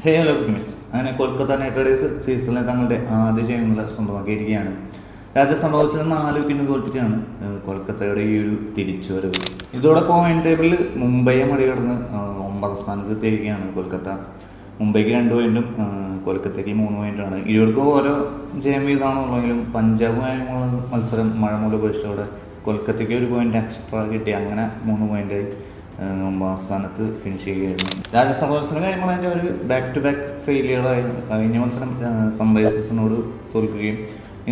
Hello miss അങ്ങനെ Kolkata night Riders സീസണിലെ തങ്ങളുടെ ആദ്യ ജയങ്ങളെ സ്വന്തമാക്കിയിരിക്കുകയാണ്. രാജസ്ഥാൻ റോയൽസിനെ 4 വിക്കറ്റിന് തോൽപ്പിച്ചാണ് കൊൽക്കത്തയുടെ ഈ ഒരു തിരിച്ചുവരവ്. ഇതോടെ പോയിന്റ് ടേബിളിൽ മുംബൈയെ മറികടന്ന് 9ാം സ്ഥാനത്ത് എത്തിയിരിക്കുകയാണ് കൊൽക്കത്ത. മുംബൈക്ക് 2 പോയിന്റും കൊൽക്കത്തയ്ക്ക് 3 പോയിന്റാണ്. ഇരുവർക്കും ഓരോ ജയം വീതമാണുള്ളെങ്കിലും പഞ്ചാബുമായുള്ള മത്സരം മഴ മൂലം ഉപേക്ഷിച്ചതോടെ കൊൽക്കത്തയ്ക്ക് 1 പോയിന്റ് എക്സ്ട്രാ കിട്ടി. അങ്ങനെ 3 പോയിന്റായി 9ാം സ്ഥാനത്ത് ഫിനിഷ് ചെയ്യുകയായിരുന്നു. രാജസ്ഥാൻ റോയൽസിന് കഴിഞ്ഞ മത്സരം ഒരു ബാക്ക് ടു ബാക്ക് ഫെയിലിയറായിരുന്നു. കഴിഞ്ഞ മത്സരം സൺറൈസേഴ്സിനോട് തോൽക്കുകയും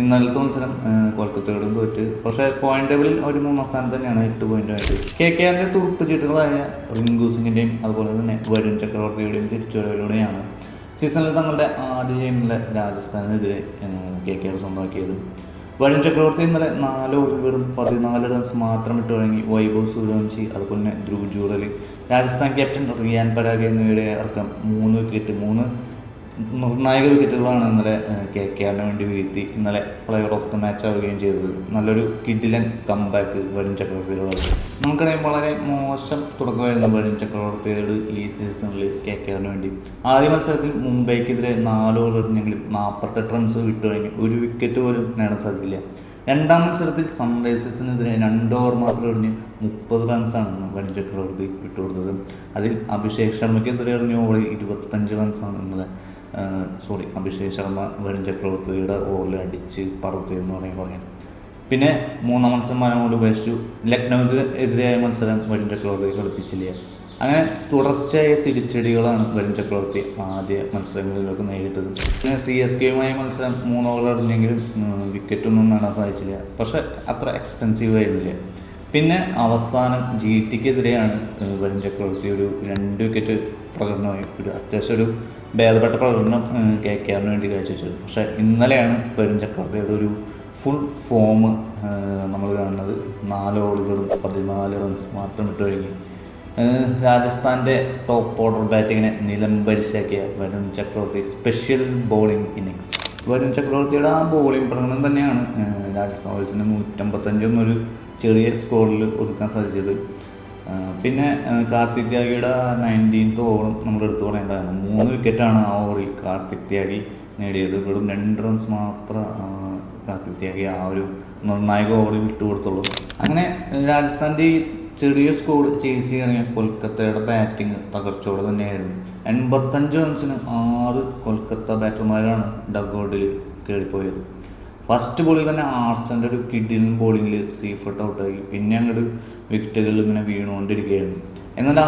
ഇന്നലത്തെ മത്സരം കൊൽക്കത്തയോടും തോറ്റ്. പക്ഷേ പോയിന്റ് ടേബിളിൽ ഒരു 3ാം സ്ഥാനത്ത് തന്നെയാണ് 8 പോയിന്റായിട്ട്. KKRന്റെ തുറുപ്പ് ചീട്ടുകളായ റിങ്കു സിംഗിൻ്റെയും അതുപോലെ തന്നെ വരുൺ ചക്രവർത്തിയുടെയും തിരിച്ചുവരവിലൂടെയാണ് സീസണിൽ തങ്ങളുടെ ആദ്യ ഗെയിമിലെ രാജസ്ഥാനെതിരെ KKR സ്വന്തമാക്കിയത്. വരുൺ ചക്രവർത്തി ഇന്നലെ 4 ഓവറുകളും 14 റൺസ് മാത്രം ഇട്ട് വഴങ്ങി. വൈഭവ് സൂര്യവംശി അതുപോലെ തന്നെ ധ്രുവ് ജൂറൽ, രാജസ്ഥാൻ ക്യാപ്റ്റൻ റിയാൻ പരാഗ് എന്നിവയുടെ അടക്കം 3 വിക്കറ്റ്, 3 നിർണായക വിക്കറ്റുകളാണ് ഇന്നലെ KKRന് വേണ്ടി വീഴ്ത്തി ഇന്നലെ പ്ലെയർ ഓഫ് ദ മാച്ച് ആവുകയും ചെയ്തത്. നല്ലൊരു കിഡിലൻ കംബാക്ക് വരുൺ ചക്രവർത്തിയുള്ളത്. നമുക്കറിയാം, വളരെ മോശം തുടക്കമായിരുന്നു വരുൺ ചക്രവർത്തിയുടെ ഈ സീസണിൽ KKRന് വേണ്ടി. ആദ്യ മത്സരത്തിൽ മുംബൈക്കെതിരെ 4 ഓവർ എറിഞ്ഞെങ്കിലും 48 റൺസ് വിട്ടു കഴിഞ്ഞു, 1 വിക്കറ്റ് പോലും നേടാൻ സാധിച്ചില്ല. 2ാം മത്സരത്തിൽ സൺറൈസേഴ്സിനെതിരെ 2 ഓവർ മാത്രം എറിഞ്ഞ് 30 റൺസാണ് വരുൺ ചക്രവർത്തി വിട്ടുകൊടുത്തത്. അതിൽ അഭിഷേക് ശർമ്മയ്ക്കെതിരെ എറിഞ്ഞ ഓവറിൽ 25 റൺസാണ് ഇന്നലെ അഭിഷേക് ശർമ്മ വരുൺ ചക്രവർത്തിയുടെ ഓവറിൽ അടിച്ച് പറത്തിയെന്ന് പറയാം. പിന്നെ 3ാം മത്സരം മഴ മൂലം ഉപേക്ഷിച്ചു. ലക്നൌവിന് എതിരായ മത്സരം വരുൺ ചക്രവർത്തി കളിപ്പിച്ചില്ല. അങ്ങനെ തുടർച്ചയായ തിരിച്ചടികളാണ് വരുൺ ചക്രവർത്തി ആദ്യ മത്സരങ്ങളിലൊക്കെ നേരിട്ടത്. പിന്നെ CSKയുമായ മത്സരം 3 ഓവർ എറിഞ്ഞെങ്കിലും വിക്കറ്റൊന്നും നേടാൻ സാധിച്ചില്ല. പക്ഷെ അത്ര എക്സ്പെൻസീവ് ആയിരുന്നില്ല. പിന്നെ അവസാനം GTക്കെതിരെയാണ് വരുൺ ചക്രവർത്തി ഒരു 2 വിക്കറ്റ് പ്രകടനമായി അത്യാവശ്യം ഒരു ഭേദപ്പെട്ട പ്രകടനം KKRന് വേണ്ടി കാഴ്ചവെച്ചത്. പക്ഷേ ഇന്നലെയാണ് വരുൺ ചക്രവർത്തിയുടെ ഒരു ഫുൾ ഫോം നമ്മൾ കാണുന്നത്. 4 ഓവറുകളും 14 റൺസ് മാത്രം ഇട്ട് കഴിഞ്ഞു രാജസ്ഥാൻ്റെ top order ബാറ്റിങ്ങിനെ നിലംപരിശാക്കിയ Varun Chakravarthy special bowling innings. Varun ചക്രവർത്തിയുടെ ആ ബോളിംഗ് പ്രകടനം തന്നെയാണ് രാജസ്ഥാൻ റോയൽസിന് 155 എന്നൊരു ചെറിയ സ്കോറിൽ ഒതുക്കാൻ സാധിച്ചത്. പിന്നെ കാർത്തിക് ത്യാഗിയുടെ 19th ഓവറും നമ്മൾ എടുത്തു പറയേണ്ടതാണ്. 3 വിക്കറ്റാണ് ആ ഓവറിൽ കാർത്തിക് ത്യാഗി നേടിയത്. വെറും 2 റൺസ് മാത്രം കാർത്തിക് ത്യാഗി ആ ഒരു നിർണായക ഓവറിൽ വിട്ടുകൊടുത്തുള്ളൂ. അങ്ങനെ രാജസ്ഥാൻ്റെ ഈ ചെറിയ സ്കോർ ചേസ് ചെയ്യുകയാണെങ്കിൽ കൊൽക്കത്തയുടെ ബാറ്റിംഗ് തകർച്ചയോടെ തന്നെയായിരുന്നു. 85 റൺസിന് 6 കൊൽക്കത്ത ബാറ്റർമാരാണ് ഡഗ്ഔട്ടിൽ കയറിപ്പോയത്. ഫസ്റ്റ് ബോളിൽ തന്നെ ആർച്ചറിൻ്റെ ഒരു കിഡിലൻ ബോളിങ്ങിൽ സീഫർട്ട് ഔട്ടായി. പിന്നെ അങ്ങോട്ട് വിക്കറ്റുകളിൽ ഇങ്ങനെ വീണുകൊണ്ടിരിക്കുകയായിരുന്നു. എന്നാൽ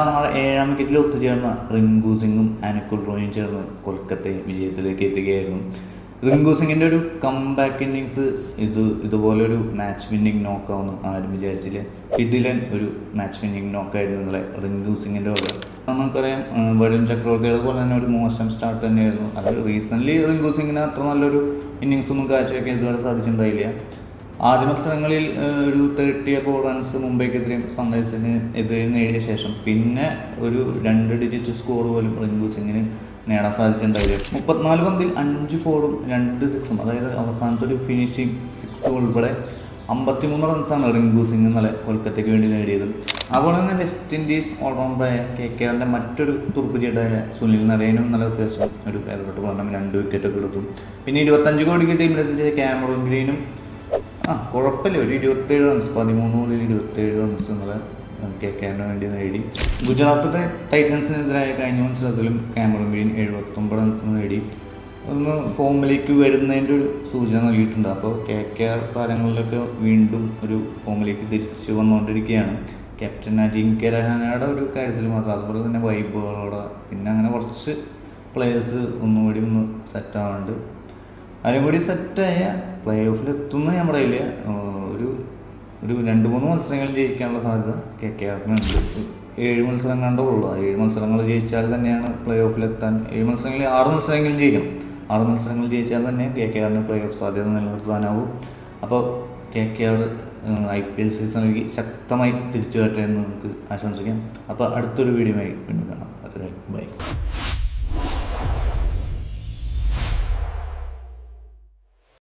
7ാം വിക്കറ്റിൽ ഒത്തുചേർന്ന റിങ്കു സിംഗും അനുകുൽ റോയും ചേർന്ന് കൊൽക്കത്തയെ വിജയത്തിലേക്ക് എത്തുകയായിരുന്നു. റിങ്കു സിംഗിൻ്റെ ഒരു കംബാക്ക് ഇന്നിങ്സ് ഇതുപോലൊരു മാച്ച് വിന്നിങ് നോക്കാവുന്ന ആരും വിചാരിച്ചില്ല. കിഡിലൻ ഒരു മാച്ച് വിന്നിങ് നോക്കായിരുന്നു ഇന്നലെ റിങ്കു സിംഗിൻ്റെ വക. നമുക്കറിയാം, വരുൺ ചക്രവർത്തിയുടെ പോലെ തന്നെ ഒരു മോശം സ്റ്റാർട്ട് തന്നെയായിരുന്നു. അത് റീസെൻ്റ്ലി റിങ്കു സിംഗിന് അത്ര നല്ലൊരു ഇന്നിങ്സ് ഒന്നും കാഴ്ചവെക്കാൻ ഇതുവരെ സാധിച്ചിട്ടുണ്ടായില്ല. ആദ്യ മത്സരങ്ങളിൽ ഒരു 30 അബോവ് റൺസ് മുംബൈക്കെതിരെയും സൺറൈസേഴ്സിന് എതിരെയും നേടിയ ശേഷം പിന്നെ ഒരു 2 ഡിജിറ്റ് സ്കോർ പോലും റിങ്കു സിംഗിന് നേടാൻ സാധിച്ചിട്ടുണ്ടായില്ല. 34 പന്തിൽ 5 4ഉം 2 6ഉം, അതായത് അവസാനത്തെ ഒരു ഫിനിഷിങ് 6 ഉൾപ്പെടെ 53 റൺസാണ് റിങ്കു സിംഗ് ഇന്നലെ കൊൽക്കത്തയ്ക്ക് വേണ്ടി നേടിയത്. അതുപോലെ തന്നെ വെസ്റ്റ് ഇൻഡീസ് ഓൾറൗണ്ടറായ KKRന്റെ മറ്റൊരു തുറുപ്പുചീട്ടായ സുനിൽ നരേനും ഇന്നലെ അത്യാവശ്യം ഒരു ഭേദപ്പെട്ട പ്രകടനം, 2 വിക്കറ്റൊക്കെ എടുത്തു. പിന്നെ 25 കോടിക്ക് ടീമിലെത്തിച്ച ക്യാമറൂൺ ഗ്രീനും കുഴപ്പമില്ല, ഒരു 27 റൺസ്, 13 ബോളിൽ 27 റൺസ് ഇന്നലെ KKRന് വേണ്ടി നേടി. ഗുജറാത്ത് ടൈറ്റൻസിനെതിരായ കഴിഞ്ഞ മത്സരത്തിലും ക്യാമറൂൺ ഗ്രീൻ 79 റൺസ് നേടി ഒന്ന് ഫോമിലേക്ക് വരുന്നതിൻ്റെ ഒരു സൂചന നൽകിയിട്ടുണ്ട്. അപ്പോൾ KKR താരങ്ങളിലൊക്കെ വീണ്ടും ഒരു ഫോമിലേക്ക് തിരിച്ചു വന്നുകൊണ്ടിരിക്കുകയാണ്. ക്യാപ്റ്റൻ അജിങ്ക്യ രഹാനയുടെ ഒരു കാര്യത്തിൽ മാത്രം, അതുപോലെ തന്നെ വൈഭവോടെ, പിന്നെ അങ്ങനെ കുറച്ച് പ്ലേയേഴ്സ് ഒന്നുകൂടി സെറ്റാവുന്നുണ്ട്. ആരും കൂടി സെറ്റായ പ്ലേ ഓഫിൽ എത്തുന്ന ഞാൻ പറയില്ല. ഒരു 2-3 മത്സരങ്ങൾ ജയിക്കാനുള്ള സാധ്യത KKRനുണ്ട്. 7 മത്സരം കണ്ടേ ഉള്ളൂ. 7 മത്സരങ്ങൾ ജയിച്ചാൽ തന്നെയാണ് പ്ലേ ഓഫിലെത്താൻ. 7 മത്സരങ്ങളിൽ 6 മത്സരങ്ങളും ജയിക്കണം. 6 മത്സരങ്ങൾ ജയിച്ചാൽ തന്നെ KKRന് പ്ലേ ഓഫ് സാധ്യത നിലനിർത്താനാവും. അപ്പോൾ KKR IPL സീസണിലേക്ക് ശക്തമായി തിരിച്ചു വരട്ടെ എന്ന് നമുക്ക് ആശംസിക്കാം. അപ്പോൾ അടുത്തൊരു വീഡിയോയുമായി വീണ്ടും കാണാം. അതുവരെ ബൈ.